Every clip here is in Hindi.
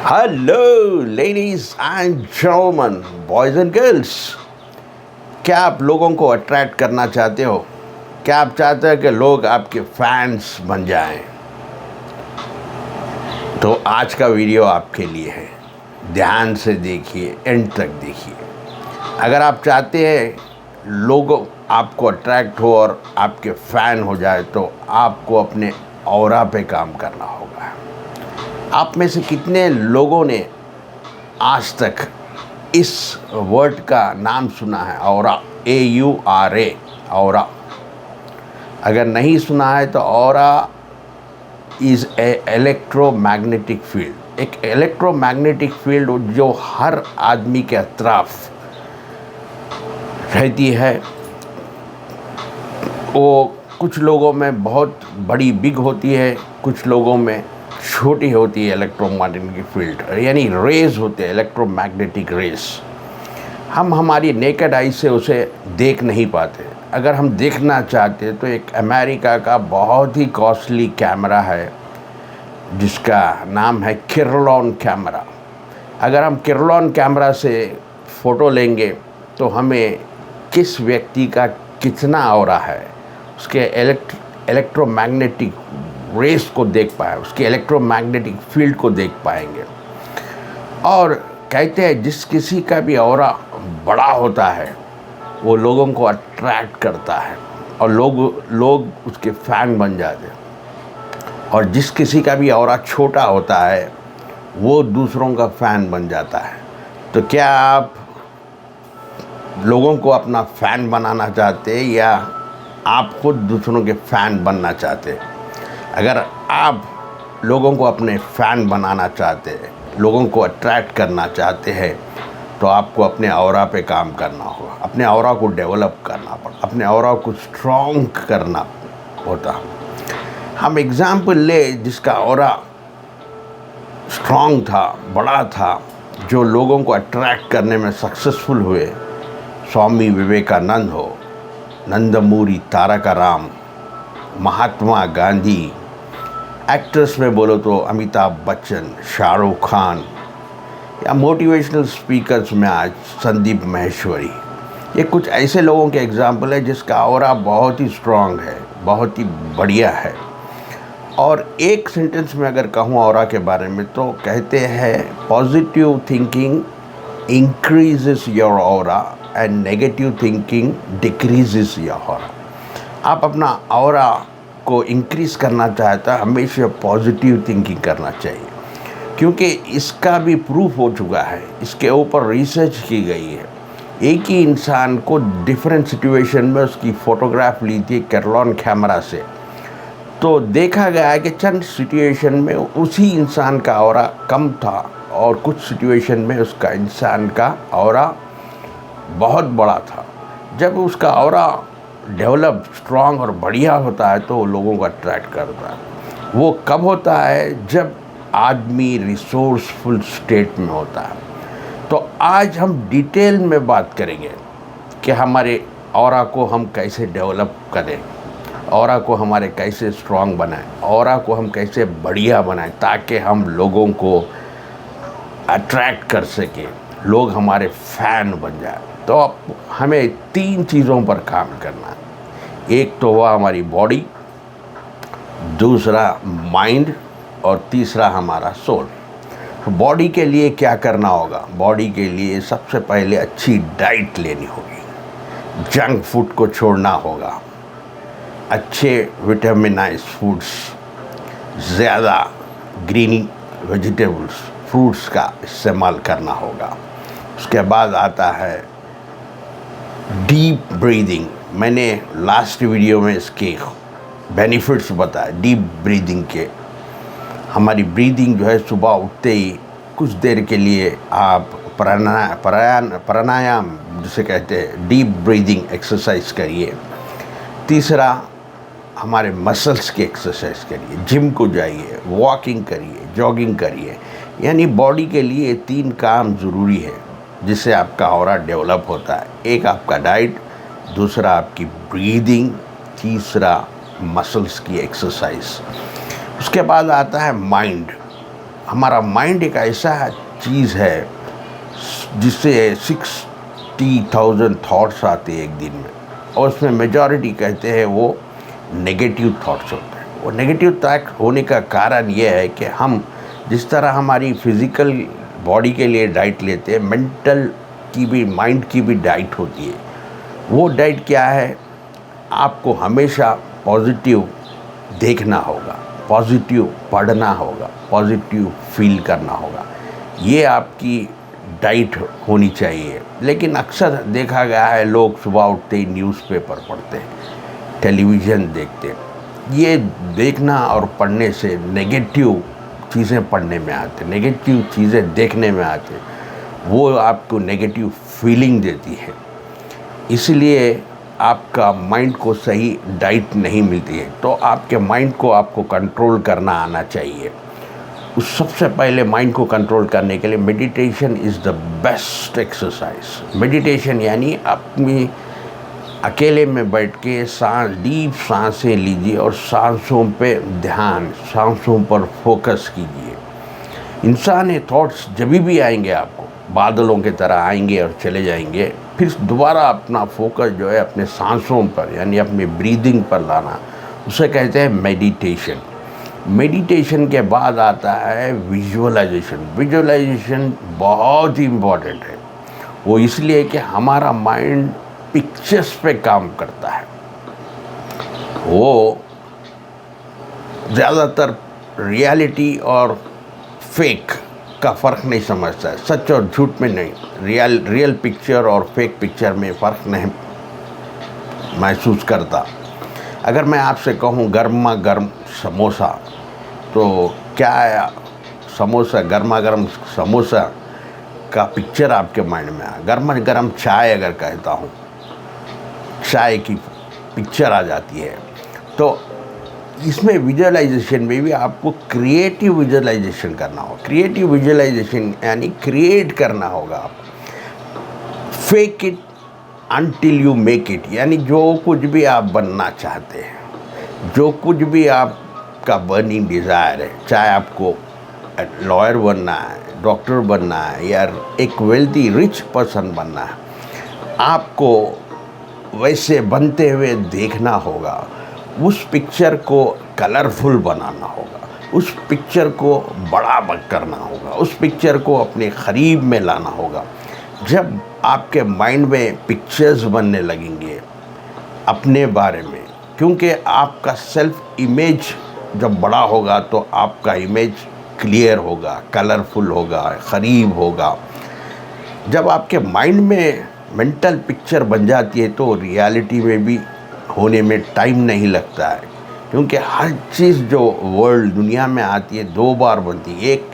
Hello ladies and gentleman, boys and girls. क्या आप लोगों को अट्रैक्ट करना चाहते हो? क्या आप चाहते हो कि लोग आपके फैंस बन जाएं? तो आज का वीडियो आपके लिए है। ध्यान से देखिए, एंड तक देखिए। अगर आप चाहते हैं लोग आपको अट्रैक्ट हो और आपके फ़ैन हो जाए तो आपको अपने ऑरा पे काम करना होगा। आप में से कितने लोगों ने आज तक इस वर्ड का नाम सुना है? Aura, AURA, aura. अगर नहीं सुना है तो aura is a electromagnetic field. एक इलेक्ट्रोमैग्नेटिक फील्ड जो हर आदमी के अतराफ रहती है। वो कुछ लोगों में बहुत बड़ी बिग होती है, कुछ लोगों में छोटी होती है। इलेक्ट्रोमैग्नेटिक फील्ड यानी रेज होते हैं, इलेक्ट्रोमैग्नेटिक रेज। हम हमारी नेकेड आई से उसे देख नहीं पाते। अगर हम देखना चाहते तो एक अमेरिका का बहुत ही कॉस्टली कैमरा है जिसका नाम है किरलॉन कैमरा। अगर हम किरलॉन कैमरा से फ़ोटो लेंगे तो हमें किस व्यक्ति का कितना ऑरा है, उसके इलेक्ट्रोमैग्नेटिक रेस को देख पाए, उसके इलेक्ट्रोमैग्नेटिक फील्ड को देख पाएंगे। और कहते हैं जिस किसी का भी ऑरा बड़ा होता है वो लोगों को अट्रैक्ट करता है और लोग उसके फ़ैन बन जाते हैं। और जिस किसी का भी ऑरा छोटा होता है वो दूसरों का फ़ैन बन जाता है। तो क्या आप लोगों को अपना फ़ैन बनाना चाहते हैं या आप खुद दूसरों के फ़ैन बनना चाहते हैं? अगर आप लोगों को अपने फ़ैन बनाना चाहते हैं, लोगों को अट्रैक्ट करना चाहते हैं तो आपको अपने ऑरा पे काम करना होगा। अपने ऑरा को डेवलप करना पड़ा, अपने ऑरा को स्ट्रॉन्ग करना होता। हम एग्ज़ाम्पल ले जिसका ऑरा स्ट्रॉन्ग था, बड़ा था, जो लोगों को अट्रैक्ट करने में सक्सेसफुल हुए। स्वामी विवेकानंद हो, नंदमूरी तारका राम, महात्मा गांधी। एक्ट्रेस में बोलो तो अमिताभ बच्चन, शाहरुख खान, या मोटिवेशनल स्पीकर्स में आज संदीप माहेश्वरी। ये कुछ ऐसे लोगों के एग्जाम्पल है जिसका ऑरा बहुत ही स्ट्रॉन्ग है, बहुत ही बढ़िया है। और एक सेंटेंस में अगर कहूँ ऑरा के बारे में तो कहते हैं positive thinking increases your aura and negative thinking decreases your aura. आप अपना ऑरा को इंक्रीज़ करना चाहता है, हमेशा पॉजिटिव थिंकिंग करना चाहिए, क्योंकि इसका भी प्रूफ हो चुका है, इसके ऊपर रिसर्च की गई है। एक ही इंसान को डिफरेंट सिचुएशन में उसकी फ़ोटोग्राफ ली थी किरलॉन कैमरा से, तो देखा गया है कि चंद सिचुएशन में उसी इंसान का ऑरा कम था और कुछ सिचुएशन में उसका इंसान का ऑरा बहुत बड़ा था। जब उसका ऑरा डेवलप स्ट्रॉन्ग और बढ़िया होता है तो लोगों को अट्रैक्ट करता है। वो कब होता है? जब आदमी रिसोर्सफुल स्टेट में होता है। तो आज हम डिटेल में बात करेंगे कि हमारे ऑरा को हम कैसे डेवलप करें, ऑरा को हमारे कैसे स्ट्रॉन्ग बनाएं, ऑरा को हम कैसे बढ़िया बनाएं ताकि हम लोगों को अट्रैक्ट कर सकें, लोग हमारे फ़ैन बन जाए। तो हमें 3 चीज़ों पर काम करना है। एक तो वह हमारी बॉडी, दूसरा माइंड और तीसरा हमारा सोल। बॉडी के लिए क्या करना होगा? बॉडी के लिए सबसे पहले अच्छी डाइट लेनी होगी, जंक फूड को छोड़ना होगा, अच्छे विटामिनाइज फूड्स, ज़्यादा ग्रीन वेजिटेबल्स, फ्रूट्स का इस्तेमाल करना होगा। उसके बाद आता है डीप ब्रीदिंग। मैंने लास्ट वीडियो में इसके बेनिफिट्स बताए डीप ब्रीदिंग के। हमारी ब्रीदिंग जो है, सुबह उठते ही कुछ देर के लिए आप प्राणायाम जिसे कहते हैं डीप ब्रीदिंग एक्सरसाइज करिए। तीसरा, हमारे मसल्स की एक्सरसाइज करिए, जिम को जाइए, वॉकिंग करिए, जॉगिंग करिए। यानी बॉडी के लिए 3 काम ज़रूरी है जिससे आपका ऑरा डेवलप होता है। एक आपका डाइट, दूसरा आपकी ब्रीदिंग, तीसरा मसल्स की एक्सरसाइज। उसके बाद आता है माइंड। हमारा माइंड एक ऐसा चीज़ है जिससे 60,000 थॉट्स आते हैं एक दिन में, और उसमें मेजॉरिटी कहते हैं वो नेगेटिव थॉट्स होते हैं। वो नेगेटिव थॉट होने का कारण ये है कि हम जिस तरह हमारी फिज़िकल बॉडी के लिए डाइट लेते हैं, मेंटल की भी, माइंड की भी डाइट होती है। वो डाइट क्या है? आपको हमेशा पॉजिटिव देखना होगा, पॉजिटिव पढ़ना होगा, पॉजिटिव फील करना होगा। ये आपकी डाइट होनी चाहिए। लेकिन अक्सर देखा गया है लोग सुबह उठते ही न्यूज़पेपर पढ़ते हैं, टेलीविज़न देखते हैं। ये देखना और पढ़ने से नेगेटिव चीज़ें पढ़ने में आते, नेगेटिव चीज़ें देखने में आते, वो आपको नेगेटिव फीलिंग देती है। इसलिए आपका माइंड को सही डाइट नहीं मिलती है। तो आपके माइंड को आपको कंट्रोल करना आना चाहिए। उस सबसे पहले माइंड को कंट्रोल करने के लिए meditation is the best exercise. Meditation यानी अपनी अकेले में बैठ के डीप सांसें लीजिए और सांसों पे ध्यान, सांसों पर फोकस कीजिए। इंसानी थॉट्स जब भी आएंगे आपको बादलों की तरह आएंगे और चले जाएंगे, फिर दोबारा अपना फोकस जो है अपने सांसों पर यानी अपनी ब्रीदिंग पर लाना, उसे कहते हैं मेडिटेशन। मेडिटेशन के बाद आता है विजुअलाइजेशन। विजुअलाइजेशन बहुत ही इम्पॉर्टेंट है। वो इसलिए कि हमारा माइंड पिक्चर्स पे काम करता है। वो ज़्यादातर रियलिटी और फेक का फ़र्क नहीं समझता है, सच और झूठ में नहीं। रियल पिक्चर और फेक पिक्चर में फ़र्क नहीं महसूस करता। अगर मैं आपसे कहूँ गर्मा गर्म समोसा, तो क्या है समोसा, गर्मा गर्म समोसा का पिक्चर आपके माइंड में आ। गर्मा गर्म चाय अगर कहता हूँ, चाय की पिक्चर आ जाती है। तो इसमें विजुअलाइजेशन में भी आपको क्रिएटिव विजुअलाइजेशन करना होगा। क्रिएटिव विजुअलाइजेशन यानी क्रिएट करना होगा आपको। Fake it until you make it, यानी जो कुछ भी आप बनना चाहते हैं, जो कुछ भी आपका बर्निंग डिज़ायर है, चाहे आपको लॉयर बनना है, डॉक्टर बनना है, या एक वेल्दी रिच पर्सन बनना है, आपको वैसे बनते हुए देखना होगा। उस पिक्चर को कलरफुल बनाना होगा, उस पिक्चर को बड़ा करना होगा, उस पिक्चर को अपने करीब में लाना होगा। जब आपके माइंड में पिक्चर्स बनने लगेंगे अपने बारे में, क्योंकि आपका सेल्फ इमेज जब बड़ा होगा तो आपका इमेज क्लियर होगा, कलरफुल होगा, करीब होगा। जब आपके माइंड में मेंटल पिक्चर बन जाती है तो रियलिटी में भी होने में टाइम नहीं लगता है, क्योंकि हर चीज़ जो वर्ल्ड दुनिया में आती है 2 बार बनती है। एक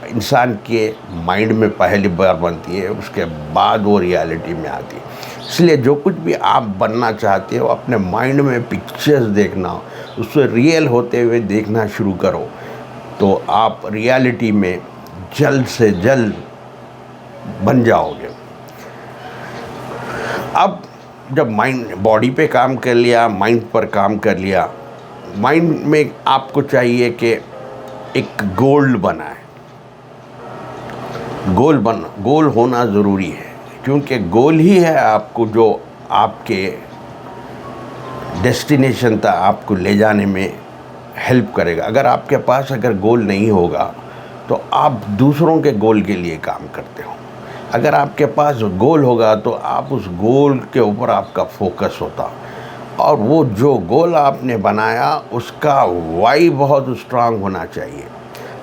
इंसान के माइंड में पहली बार बनती है, उसके बाद वो रियलिटी में आती है। इसलिए जो कुछ भी आप बनना चाहते हो अपने माइंड में पिक्चर्स देखना, उससे रियल होते हुए देखना शुरू करो, तो आप रियलिटी में जल्द से जल्द बन जाओगे। अब जब माइंड बॉडी पे काम कर लिया, माइंड पर काम कर लिया, माइंड में आपको चाहिए कि एक गोल बनाए। गोल होना ज़रूरी है, क्योंकि गोल ही है आपको जो आपके डेस्टिनेशन तक आपको ले जाने में हेल्प करेगा। अगर आपके पास अगर गोल नहीं होगा तो आप दूसरों के गोल के लिए काम करते हो। अगर आपके पास गोल होगा तो आप उस गोल के ऊपर आपका फोकस होता, और वो जो गोल आपने बनाया उसका वाई बहुत स्ट्रांग होना चाहिए।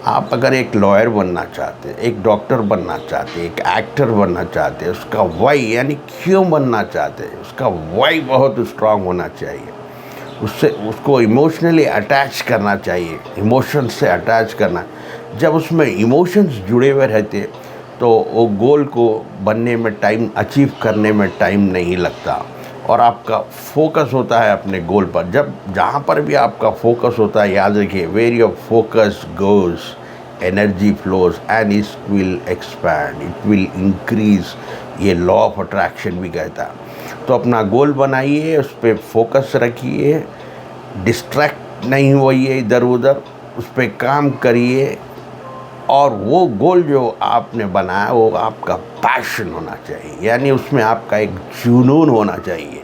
आप अगर एक लॉयर बनना चाहते हैं, एक डॉक्टर बनना चाहते हैं, एक एक्टर बनना चाहते हैं, उसका वाई यानी क्यों बनना चाहते हैं, उसका वाई बहुत स्ट्रांग होना चाहिए। उसको इमोशनली अटैच करना चाहिए, इमोशंस से अटैच करना। जब उसमें इमोशंस जुड़े हुए रहते तो वो गोल को बनने में टाइम, अचीव करने में टाइम नहीं लगता, और आपका फोकस होता है अपने गोल पर। जब जहाँ पर भी आपका फोकस होता है, याद रखिए, where your focus goes energy flows and it will expand, it will increase. ये लॉ ऑफ अट्रैक्शन भी कहता है। तो अपना गोल बनाइए, उस पर फोकस रखिए, डिस्ट्रैक्ट नहीं होइए इधर उधर, उस पर काम करिए, और वो गोल जो आपने बनाया वो आपका पैशन होना चाहिए, यानी उसमें आपका एक जुनून होना चाहिए।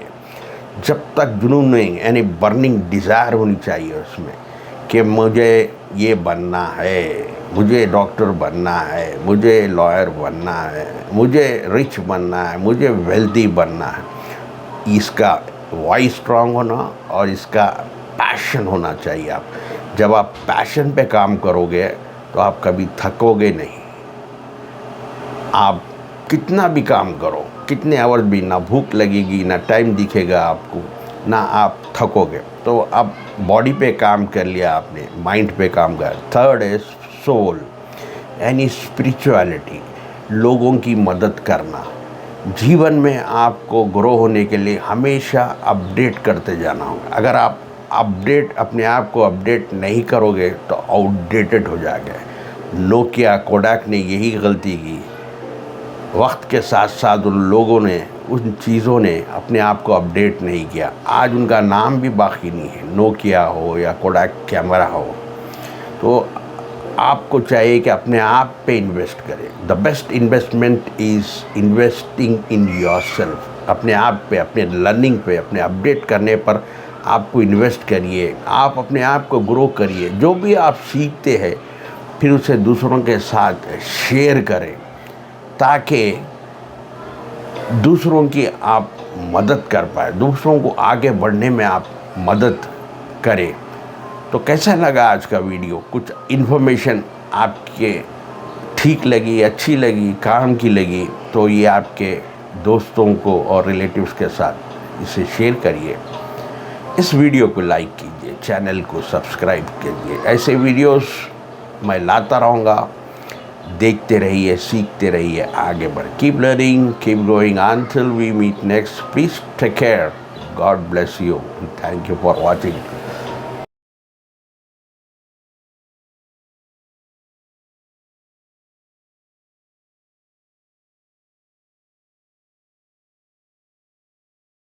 जब तक जुनून नहीं, यानी बर्निंग डिज़ायर होनी चाहिए उसमें कि मुझे ये बनना है, मुझे डॉक्टर बनना है, मुझे लॉयर बनना है, मुझे रिच बनना है, मुझे वेल्दी बनना है। इसका वॉइस स्ट्रांग होना और इसका पैशन होना चाहिए। आप जब आप पैशन पे काम करोगे तो आप कभी थकोगे नहीं। आप कितना भी काम करो, कितने आवर्स भी, ना भूख लगेगी, ना टाइम दिखेगा आपको, ना आप थकोगे। तो अब बॉडी पे काम कर लिया आपने, माइंड पे काम कर। थर्ड इज सोल, यानी स्पिरिचुअलिटी, लोगों की मदद करना। जीवन में आपको ग्रो होने के लिए हमेशा अपडेट करते जाना होगा। अगर आप अपने आप को अपडेट नहीं करोगे तो आउटडेटेड हो जाएगा। नोकिया, कोडाक ने यही गलती की। वक्त के साथ साथ उन लोगों ने, उन चीज़ों ने अपने आप को अपडेट नहीं किया। आज उनका नाम भी बाकी नहीं है, नोकिया हो या कोडाक कैमरा हो। तो आपको चाहिए कि अपने आप पे इन्वेस्ट करें। The best investment is investing in yourself. अपने आप पे, अपने लर्निंग पे, अपने अपडेट करने पर आपको इन्वेस्ट करिए। आप अपने आप को ग्रो करिए। जो भी आप सीखते हैं फिर उसे दूसरों के साथ शेयर करें ताकि दूसरों की आप मदद कर पाए, दूसरों को आगे बढ़ने में आप मदद करें। तो कैसा लगा आज का वीडियो? कुछ इन्फॉर्मेशन आपके ठीक लगी, अच्छी लगी, काम की लगी तो ये आपके दोस्तों को और रिलेटिव्स के साथ इसे शेयर करिए। इस वीडियो को लाइक कीजिए, चैनल को सब्सक्राइब कीजिए। ऐसे वीडियोस मैं लाता रहूँगा। देखते रहिए, सीखते रहिए, आगे बढ़। Keep learning, keep growing until we meet next. Please take care. God bless you. Thank you for watching.